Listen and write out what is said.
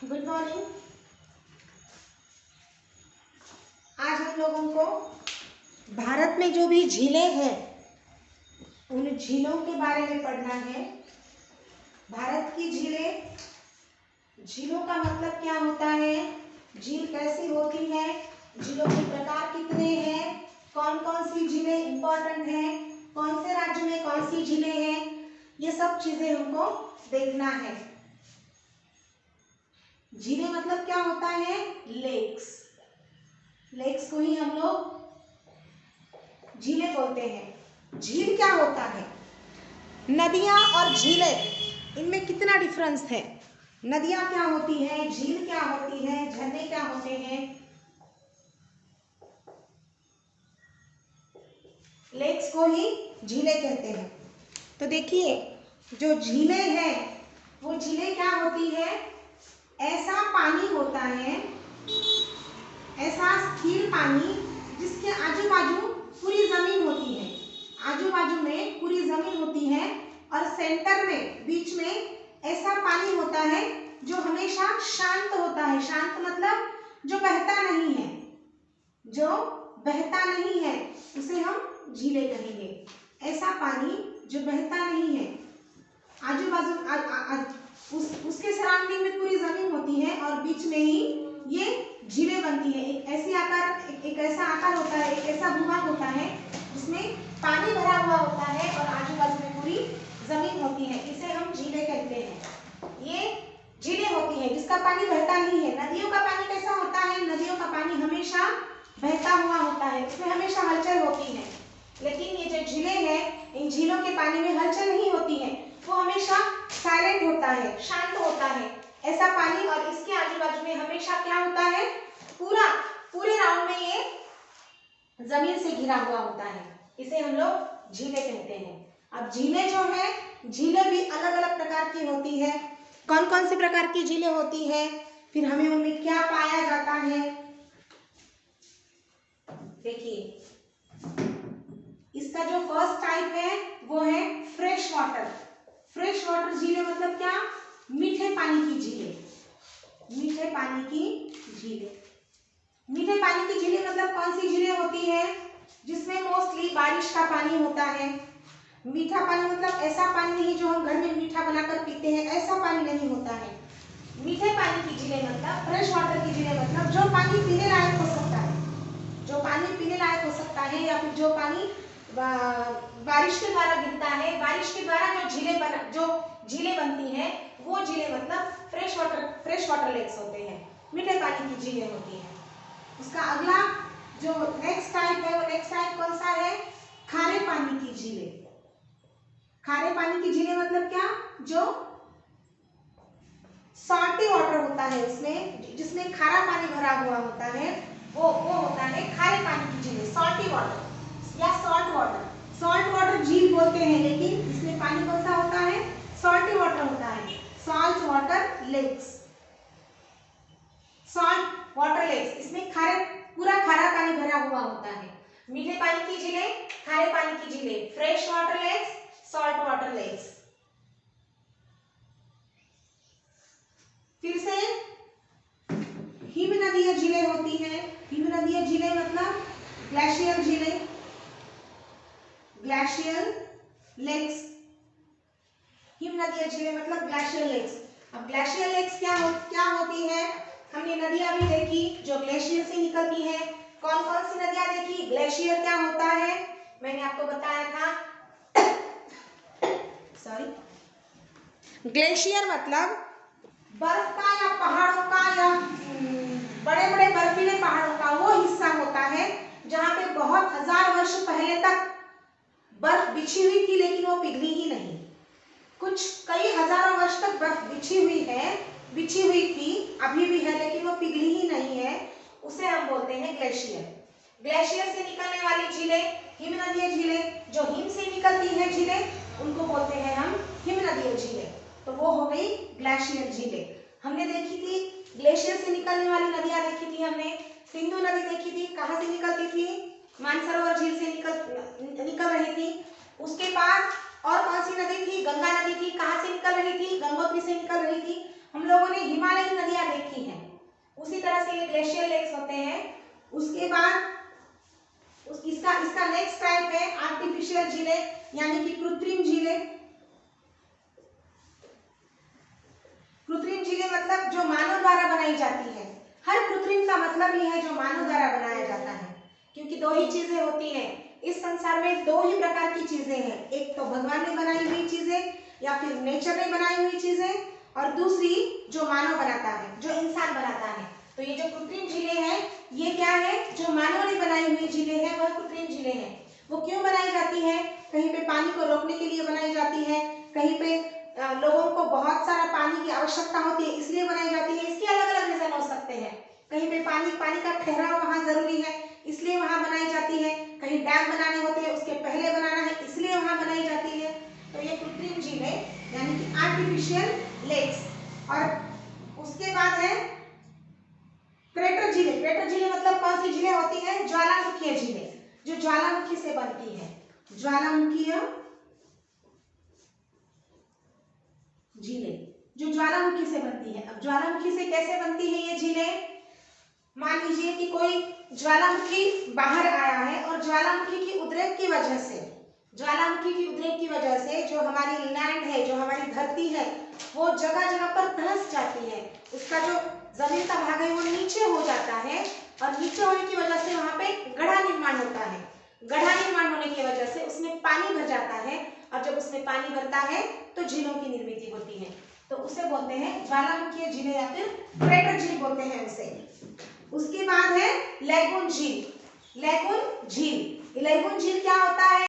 Good morning. आज हम लोगों को भारत में जो भी झीलें हैं उन झीलों के बारे में पढ़ना है। भारत की झीलें, झीलों का मतलब क्या होता है, झील कैसी होती है, झीलों के प्रकार कितने हैं, कौन कौन सी झीलें इंपॉर्टेंट हैं, कौन से राज्य में कौन सी झीलें हैं, ये सब चीजें हमको देखना है। झीलें मतलब क्या होता है, लेक्स। लेक्स को ही हम लोग झीलें बोलते हैं। झील क्या होता है, नदियां और झीलें, इनमें कितना डिफरेंस है। नदियां क्या होती है, झील क्या होती है, झरने क्या होते हैं, लेक्स को ही झीलें कहते हैं। तो देखिए, जो झीलें हैं वो झीलें क्या होती है, ऐसा पानी होता है, ऐसा स्थिर पानी जिसके आजू बाजू पूरी जमीन होती है, आजू बाजू में पूरी जमीन होती है और सेंटर में बीच में ऐसा पानी होता है जो हमेशा शांत होता है। शांत मतलब जो बहता नहीं है, जो बहता नहीं है उसे हम झीलें कहेंगे। ऐसा पानी जो बहता नहीं है, आजू बाजू उसके सराउंडिंग में पूरी जमीन होती है और बीच में ही ये झीलें बनती है। एक ऐसा आकार होता है, एक ऐसा भूभाग होता है जिसमें पानी भरा हुआ होता है और आजू बाजू में पूरी जमीन होती है, इसे हम झीलें कहते हैं। ये झीलें होती है जिसका पानी बहता नहीं है। नदियों का पानी कैसा होता है, नदियों का पानी हमेशा बहता हुआ होता है, उसमें हमेशा हलचल होती है। लेकिन ये जो झीलें हैं, इन झीलों के पानी में हलचल नहीं होती है, वो हमेशा साइलेंट होता है, शांत होता है ऐसा पानी। और इसके आजू बाजू में हमेशा क्या होता है, पूरे राउंड में ये जमीन से घिरा हुआ होता है, इसे हम लोग झीलें कहते हैं। अब झीलें जो है, झीलें भी अलग अलग प्रकार की होती है। कौन कौन से प्रकार की झीलें होती है, फिर हमें उनमें क्या पाया जाता है। देखिए, इसका जो फर्स्ट टाइप है वो है फ्रेश वाटर। फ्रेश वाटर झीलें मतलब क्या, मीठे पानी की झीलें। मीठे पानी की झीलें, मीठे पानी की झीलें मतलब कौन सी झीलें होती है, जिसमें मोस्टली बारिश का पानी होता है। मीठा पानी मतलब ऐसा पानी नहीं जो हम घर में मीठा बनाकर पीते हैं, ऐसा पानी नहीं होता है। मीठे पानी की झीलें मतलब, फ्रेश वाटर की झीलें मतलब जो पानी पीने लायक हो सकता है, जो पानी पीने लायक हो सकता है, या फिर जो पानी बारिश के द्वारा गिरता है, बारिश के द्वारा जो झीलें बनती हैं, वो झीलें मतलब फ्रेश वाटर लेक्स होते हैं, मीठे पानी की झीलें होती हैं। उसका अगला जो नेक्स्ट टाइप है, वो नेक्स्ट टाइप कौन सा है, खारे पानी की झीलें। खारे पानी की झीलें मतलब क्या, जो सॉल्टी वाटर होता है, उसमें जिसमें खारा पानी भरा हुआ होता है, वो होता है खारे पानी की झीलें, सॉल्टी वाटर या सॉल्ट वाटर। सॉल्ट वाटर झील बोलते हैं, लेकिन इसमें पानी कौन सा होता है, सॉल्टी वाटर होता है, salt water lakes. Salt water lakes, इसमें पूरा खारा पानी भरा हुआ होता है। मीठे पानी की झीलें, खारे पानी की झीलें, fresh water lakes, salt water lakes. फिर से हिम नदीय झीलें होती हैं। हिम नदीय झीलें मतलब ग्लेशियल झीलें, ग्लेशियल लेक्स। हिम नदीय झीलें मतलब ग्लेशियल लेक्स। अब ग्लेशियल लेक्स क्या होती है, हमने नदियां भी देखी जो ग्लेशियर से निकलती है। कौन कौन सी नदियां देखी, ग्लेशियर क्या होता है मैंने आपको बताया था, सॉरी। ग्लेशियर मतलब बर्फ का या पहाड़ों का या बड़े बड़े बर्फीले पहाड़ों का वो हिस्सा होता है जहां पे बहुत हजार वर्ष पहले तक बर्फ बिछी हुई थी, लेकिन वो पिघली ही नहीं। कुछ कई हजारों वर्ष तक बर्फ बिछी हुई थी, अभी भी है, लेकिन वो पिघली ही नहीं है, उसे हम बोलते हैं ग्लेशियर। ग्लेशियर से निकलने वाली झीलें हिम नदीय झीलें, जो हिम से निकलती है झीलें उनको बोलते हैं हम हिम नदीय झीलें। तो वो हो गई ग्लेशियर झीलें। हमने देखी थी ग्लेशियर से निकलने वाली नदियां देखी थी, हमने सिंधु नदी देखी थी, कहां से निकलती थी, मानसरोवर झील से निकल रही थी। उसके बाद और कौन सी नदी थी, गंगा नदी थी, कहां से निकल रही थी, गंगोत्री से निकल रही थी। हम लोगों ने हिमालयी नदियां के ग्लेशियर लेक्स होते हैं। उसके बाद इसका नेक्स्ट टाइप है आर्टिफिशियल झीलें, यानी कि कृत्रिम झीलें। कृत्रिम झीलें मतलब जो मानव द्वारा बनाई जाती है। हर कृत्रिम का मतलब ही है जो मानव द्वारा बनाया जाता है, क्योंकि दो ही चीजें होती हैं इस संसार में, दो ही प्रकार की चीजें हैं, एक तो भगवान ने बनाई हुई चीजें या फिर नेचर ने बनाई हुई चीजें, और दूसरी जो मानव बनाता है, जो इंसान बनाता है। तो ये जो कृत्रिम झीलें हैं ये क्या है, जो मानव ने बनाई हुई झीलें हैं वह कृत्रिम झीलें हैं। वो क्यों बनाई जाती है, कहीं पे पानी को रोकने के लिए बनाई जाती है, कहीं पे लोगों को बहुत सारा पानी की आवश्यकता होती है इसलिए बनाई जाती है। इसके अलग अलग रीजन हो सकते हैं। कहीं पे पानी का ठहराव वहाँ जरूरी है इसलिए वहाँ बनाई जाती है, कहीं डैम बनाने होते हैं उसके पहले बनाना है इसलिए वहाँ बनाई जाती है। तो ये कृत्रिम झीलें यानी कि आर्टिफिशियल लेक्स। और उसके बाद है क्रेटर झीलें। क्रेटर झीलें मतलब कौन सी झीलें होती हैं, ज्वालामुखीय झीलें, जो ज्वालामुखी से बनती है। ज्वालामुखीय झीलें जो ज्वालामुखी से बनती है। अब ज्वालामुखी से कैसे बनती है ये झीलें, मान लीजिए कि कोई ज्वालामुखी बाहर आया है और ज्वालामुखी की उद्रेक की वजह से, ज्वालामुखी की उद्रेक की वजह से जो हमारी लैंड है, जो हमारी धरती है, वो जगह जगह पर धंस जाती है। उसका जो जमीन का भाग है वो नीचे हो जाता है, और नीचे होने की वजह से वहां पे गड्ढा निर्माण होता है। गड्ढा निर्माण होने की वजह से उसमें पानी भर जाता है, और जब उसमें पानी भरता है तो झीलों की निर्मित होती है। तो उसे बोलते हैं ज्वालामुखीय झीलें या फिर क्रेटर झील बोलते हैं उसे। उसके बाद है लैगून झील। लैगून झील, लैगून झील क्या होता है?